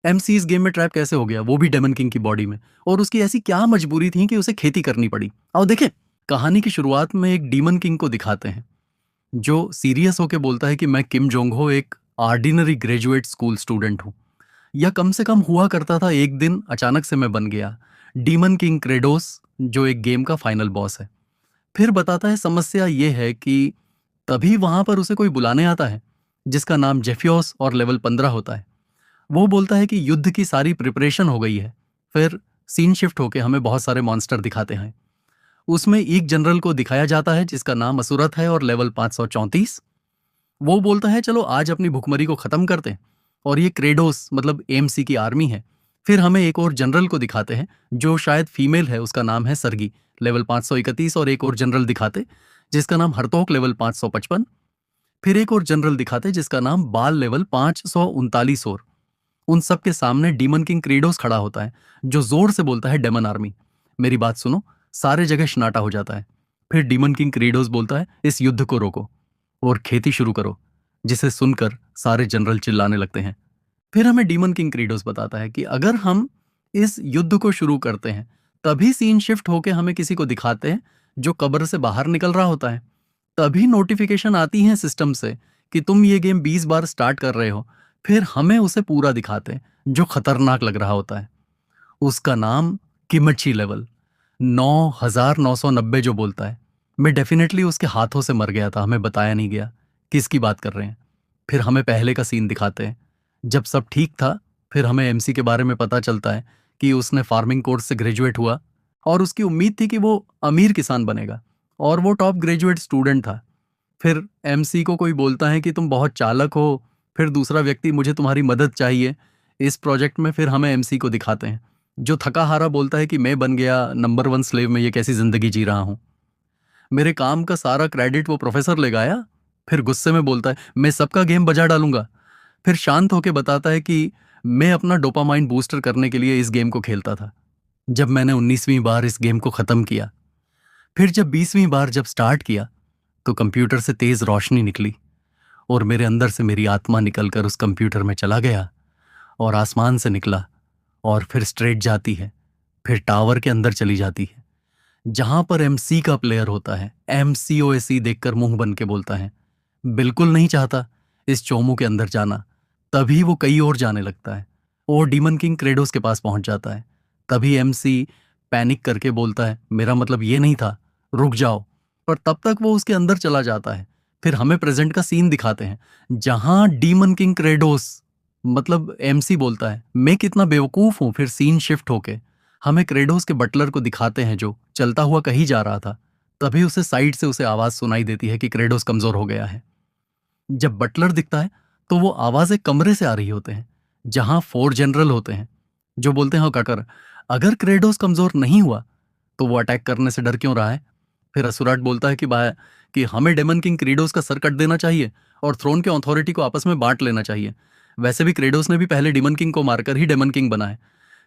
MC इस game में trap कैसे हो गया, वो भी डेमन किंग की बॉडी में, और उसकी ऐसी क्या मजबूरी थी कि उसे खेती करनी पड़ी। आओ देखें। कहानी की शुरुआत में एक डीमन किंग को दिखाते हैं जो सीरियस होके बोलता है कि मैं किम जोंग हो एक ऑर्डिनरी ग्रेजुएट स्कूल स्टूडेंट हूँ, या कम से कम हुआ करता था। एक दिन अचानक से मैं बन गया डीमन किंग क्रेडोस, जो एक गेम का फाइनल बॉस है। फिर बताता है समस्या ये है कि तभी वहां पर उसे कोई बुलाने आता है जिसका नाम जेफियोस और लेवल 15 होता है। वो बोलता है कि युद्ध की सारी प्रिपरेशन हो गई है। फिर सीन शिफ्ट होके हमें बहुत सारे मॉन्स्टर दिखाते हैं। उसमें एक जनरल को दिखाया जाता है जिसका नाम असुरथ है और लेवल 534। वो बोलता है चलो आज अपनी भुखमरी को खत्म करते हैं, और ये क्रेडोस मतलब एमसी की आर्मी है। फिर हमें एक और जनरल को दिखाते हैं जो शायद फीमेल है, उसका नाम है सरगी, लेवल 531, और एक और जनरल दिखाते जिसका नाम हरतोक, लेवल 555। फिर एक और जनरल दिखाते जिसका नाम बाल, लेवल 539। और उन सब के सामने डीमन किंग क्रेडोस खड़ा होता है जो जोर से बोलता है डेमन आर्मी मेरी बात सुनो। सारे जगह शनाटा हो जाता है। फिर डीमन किंग क्रेडोस बोलता है इस युद्ध को रोको और खेती शुरू करो, जिसे सुनकर सारे जनरल चिल्लाने लगते हैं। फिर हमें डीमन किंग क्रेडोस बताता है कि अगर हम इस युद्ध को शुरू करते हैं, तभी सीन शिफ्ट होके हमें किसी को दिखाते हैं जो कब्र से बाहर निकल रहा होता है। तभी नोटिफिकेशन आती है सिस्टम से कि तुम ये गेम 20 बार स्टार्ट कर रहे हो। फिर हमें उसे पूरा दिखाते हैं जो खतरनाक लग रहा होता है। उसका नाम किमची लेवल 9990 जो बोलता है। मैं डेफिनेटली उसके हाथों से मर गया था, हमें बताया नहीं गया किसकी बात कर रहे हैं। फिर हमें पहले का सीन दिखाते हैं जब सब ठीक था। फिर हमें एमसी के बारे में पता चलता है कि उसने फार्मिंग कोर्स से ग्रेजुएट हुआ और उसकी उम्मीद थी कि वो अमीर किसान बनेगा, और वो टॉप ग्रेजुएट स्टूडेंट था। फिर एमसी को कोई बोलता है कि तुम बहुत चालक हो। फिर दूसरा व्यक्ति मुझे तुम्हारी मदद चाहिए इस प्रोजेक्ट में। फिर हमें एमसी को दिखाते हैं जो थका हारा बोलता है कि मैं बन गया नंबर 1 स्लेव, में ये कैसी जिंदगी जी रहा हूं, मेरे काम का सारा क्रेडिट वो प्रोफेसर ले गया। फिर गुस्से में बोलता है मैं सबका गेम बजा डालूंगा। फिर शांत होकर बताता है कि मैं अपना डोपामाइन बूस्टर करने के लिए इस गेम को खेलता था। जब मैंने 19वीं बार इस गेम को खत्म किया, फिर जब 20वीं बार जब स्टार्ट किया, तो कंप्यूटर से तेज रोशनी निकली और मेरे अंदर से मेरी आत्मा निकलकर उस कंप्यूटर में चला गया और आसमान से निकला और फिर स्ट्रेट जाती है, फिर टावर के अंदर चली जाती है जहां पर एमसी का प्लेयर होता है। एमसीओएसी देखकर मुंह बन के बोलता है बिल्कुल नहीं चाहता इस चोमू के अंदर जाना। तभी वो कई और जाने लगता है और डीमन किंग क्रेडोस के पास पहुंच जाता है। तभी एमसी पैनिक करके बोलता है मेरा मतलब ये नहीं था, रुक जाओ। पर तब तक वो उसके अंदर चला जाता है। फिर हमें प्रेजेंट का सीन दिखाते हैं जहां डीमन किंग क्रेडोस मतलब एमसी बोलता है मैं कितना बेवकूफ हूं। फिर सीन शिफ्ट होके हमें क्रेडोस के बटलर को दिखाते हैं जो चलता हुआ कहीं जा रहा था। तभी उसे साइड से उसे आवाज सुनाई देती है कि क्रेडोस कमजोर हो गया है। जब बटलर दिखता है तो वो आवाजें कमरे से आ रही होते हैं जहां 4 जनरल होते हैं जो बोलते हैं काकर अगर क्रेडोस कमजोर नहीं हुआ तो वो अटैक करने से डर क्यों रहा है। फिर असुराट बोलता है कि हमें डेमन किंग क्रेडोस का सर कट देना चाहिए और थ्रोन के अथॉरिटी को आपस में बांट लेना चाहिए। वैसे भी क्रेडोस ने भी पहले डेमन किंग को मारकर ही डेमन किंग बना है।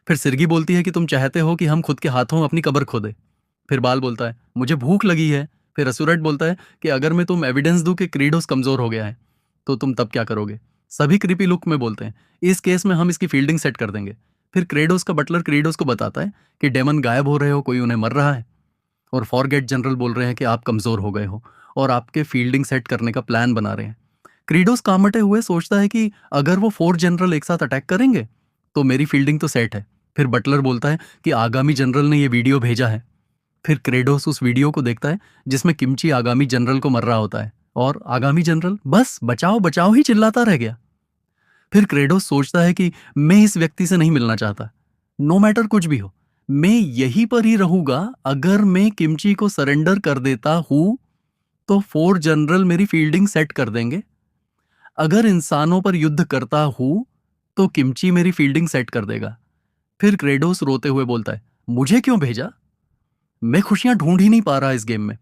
फिर सिरगी बोलती है कि तुम चाहते हो कि हम खुद के हाथों अपनी कब्र खोदे। फिर बाल बोलता है मुझे भूख लगी है। फिर असुराट बोलता है कि अगर मैं तुम एविडेंस दूं कि क्रेडोस कमजोर हो गया है तो तुम तब क्या करोगे। सभी क्रीपी लुक में बोलते हैं इस केस में हम इसकी फील्डिंग सेट कर देंगे। फिर क्रेडोस का बटलर क्रेडोस को बताता है कि डेमन गायब हो रहे हो, कोई उन्हें मर रहा है, और फॉरगेट जनरल बोल रहे हैं कि आप कमजोर हो गए हो और आपके फील्डिंग सेट करने का प्लान बना रहे हैं। क्रीडोस कामटे हुए सोचता है कि अगर वो 4 जनरल एक साथ अटैक करेंगे तो मेरी फील्डिंग तो सेट है। फिर बटलर बोलता है कि आगामी जनरल ने ये वीडियो भेजा है। फिर क्रेडोस उस वीडियो को देखता है जिसमें किमची आगामी जनरल को मर रहा होता है और आगामी जनरल बस बचाओ बचाओ ही चिल्लाता रह गया। फिर क्रेडोस सोचता है कि मैं इस व्यक्ति से नहीं मिलना चाहता, नो मैटर कुछ भी हो, मैं यहीं पर ही रहूंगा। अगर मैं किमची को सरेंडर कर देता हूं तो 4 जनरल मेरी फील्डिंग सेट कर देंगे। अगर इंसानों पर युद्ध करता हूं तो किमची मेरी फील्डिंग सेट कर देगा। फिर क्रेडोस रोते हुए बोलता है मुझे क्यों भेजा, मैं खुशियां ढूंढ ही नहीं पा रहा इस गेम में।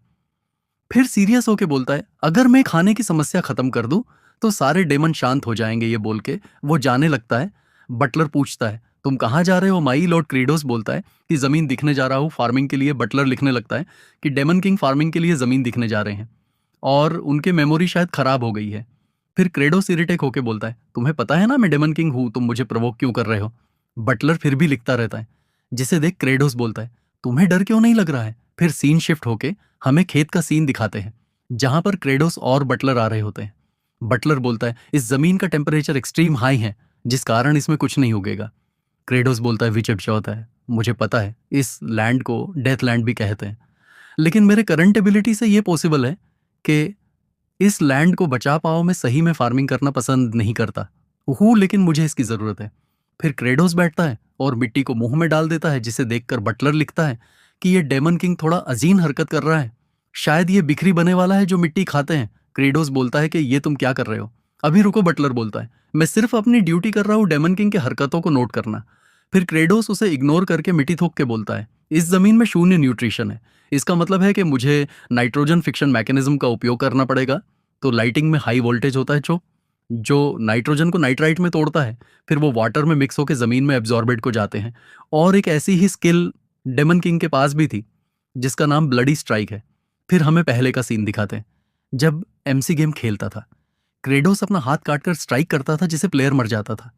फिर सीरियस होके बोलता है अगर मैं खाने की समस्या खत्म कर दूं तो सारे डेमन शांत हो जाएंगे। ये बोल के वो जाने लगता है। बटलर पूछता है तुम कहां जा रहे हो माई लॉर्ड। क्रेडोस बोलता है कि जमीन दिखने जा रहा हूं फार्मिंग के लिए। बटलर लिखने लगता है कि डेमन किंग फार्मिंग के लिए जमीन दिखने जा रहे हैं और उनके मेमोरी शायद खराब हो गई है। फिर क्रेडोस इरिटेट होके बोलता है, तुम्हें पता है ना मैं डेमन किंग हूं, तुम मुझे प्रवोक क्यों कर रहे हो? बटलर फिर भी लिखता रहता है, जिसे देख क्रेडोस बोलता है, तुम्हें डर क्यों नहीं लग रहा है? फिर सीन शिफ्ट होके हमें खेत का सीन दिखाते हैं, जहां पर क्रेडोस और बटलर आ रहे होते हैं। बटलर बोलता है, इस जमीन का टेम्परेचर एक्सट्रीम हाई है, जिस कारण इसमें कुछ नहीं उगेगा। क्रेडोस बोलता है, विच होता है, मुझे पता है, इस लैंड को डेथ लैंड भी कहते हैं, लेकिन मेरे करंट एबिलिटी से ये पॉसिबल है कि इस लैंड को बचा पाओ। मैं सही में फार्मिंग करना पसंद नहीं करता हूँ, लेकिन मुझे इसकी जरूरत है। फिर क्रेडोस बैठता है और मिट्टी को मुंह में डाल देता है, जिसे देखकर बटलर लिखता है कि ये डेमन किंग थोड़ा अजीब हरकत कर रहा है, शायद ये बिखरी बने वाला है जो मिट्टी खाते हैं। क्रेडोस बोलता है कि ये तुम क्या कर रहे हो? अभी रुको, बटलर बोलता है, मैं सिर्फ अपनी ड्यूटी कर रहा हूँ, डेमन किंग के हरकतों को नोट करना। फिर क्रेडोस उसे इग्नोर करके मिट्टी थोक के बोलता है, इस जमीन में शून्य न्यूट्रिशन है, इसका मतलब है कि मुझे नाइट्रोजन फिक्शन मैकेनिज्म का उपयोग करना पड़ेगा। तो लाइटिंग में हाई वोल्टेज होता है जो नाइट्रोजन को नाइट्राइट में तोड़ता है, फिर वो वाटर में मिक्स होकर जमीन में एब्जॉर्बेट को जाते हैं। और एक ऐसी ही स्किल डेमन किंग के पास भी थी, जिसका नाम ब्लडी स्ट्राइक है। फिर हमें पहले का सीन दिखाते हैं, जब एमसी गेम खेलता था। क्रेडोस अपना हाथ काटकर स्ट्राइक करता था, जिसे प्लेयर मर जाता था।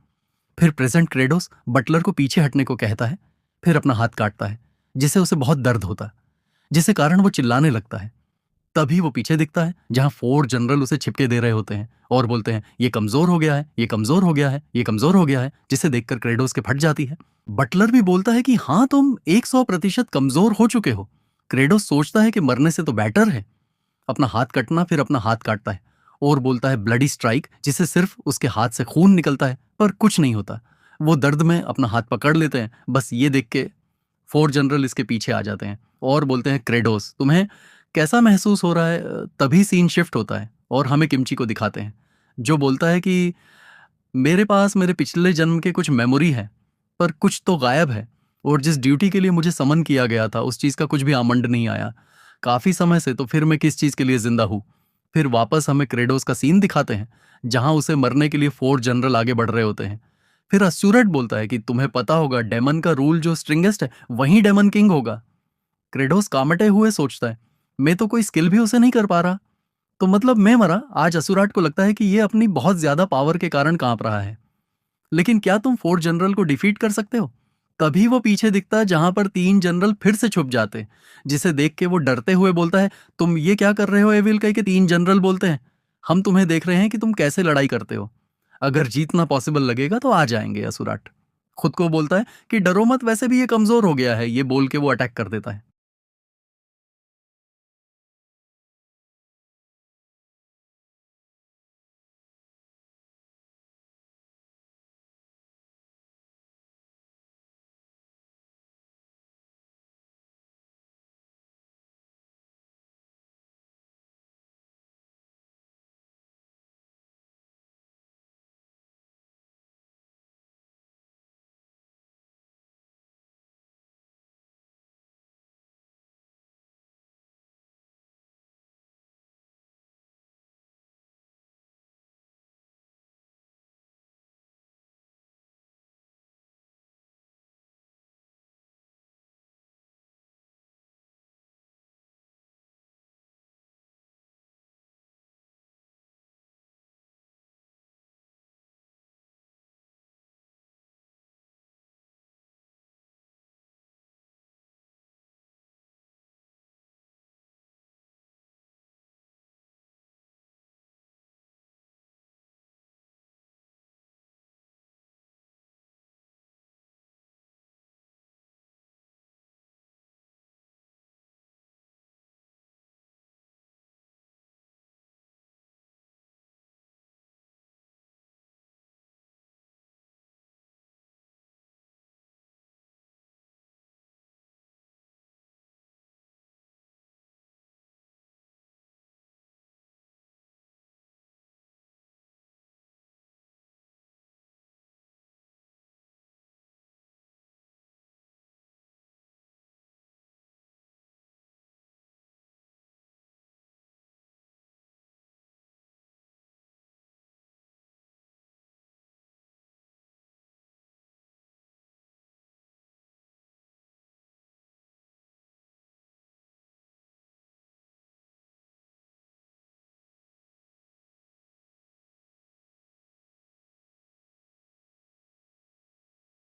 फिर प्रेजेंट क्रेडोस बटलर को पीछे हटने को कहता है, फिर अपना हाथ काटता है, जिससे उसे बहुत दर्द होता है, जिसके कारण वो चिल्लाने लगता है। तभी वो पीछे दिखता है, जहां 4 जनरल उसे छिपके दे रहे होते हैं और बोलते हैं, ये कमजोर हो गया है, ये कमजोर हो गया है, ये कमजोर हो गया है, जिसे देखकर क्रेडोस के फट जाती है। बटलर भी बोलता है कि हाँ, तुम 100% कमजोर हो चुके हो। क्रेडोस सोचता है कि मरने से तो बेटर है अपना हाथ कटना, फिर अपना हाथ काटता है और बोलता है ब्लडी स्ट्राइक, जिससे सिर्फ उसके हाथ से खून निकलता है पर कुछ नहीं होता। वो दर्द में अपना हाथ पकड़ लेते हैं। बस ये देख के 4 जनरल इसके पीछे आ जाते हैं और बोलते हैं, क्रेडोस तुम्हें कैसा महसूस हो रहा है? तभी सीन शिफ्ट होता है और हमें किमची को दिखाते हैं, जो बोलता है कि मेरे पास मेरे पिछले जन्म के कुछ मेमोरी है, पर कुछ तो गायब है, और जिस ड्यूटी के लिए मुझे समन किया गया था उस चीज का कुछ भी आमंड नहीं आया काफी समय से। तो फिर मैं किस चीज के लिए जिंदा हूं? फिर वापस हमें क्रेडोस का सीन दिखाते हैं, जहां उसे मरने के लिए 4 जनरल आगे बढ़ रहे होते हैं। फिर अस्यूरट बोलता है कि तुम्हें पता होगा, डेमन का रूल जो स्ट्रिंगेस्ट है वही डेमन किंग होगा। क्रेडोस कामटे हुए सोचता है, मैं तो कोई स्किल भी उसे नहीं कर पा रहा, तो मतलब मैं मरा। आज असुराट को लगता है कि ये अपनी बहुत ज्यादा पावर के कारण कांप रहा है। लेकिन क्या तुम 4 जनरल को डिफीट कर सकते हो? तभी वो पीछे दिखता है, जहां पर 3 जनरल फिर से छुप जाते, जिसे देख के वो डरते हुए बोलता है, तुम ये क्या कर रहे हो एविल? कह के 3 जनरल बोलते हैं, हम तुम्हें देख रहे हैं कि तुम कैसे लड़ाई करते हो। अगर जीतना पॉसिबल लगेगा तो आ जाएंगे। असुराट खुद को बोलता है कि डरो मत, वैसे भी ये कमजोर हो गया है। ये बोल के वो अटैक कर देता है।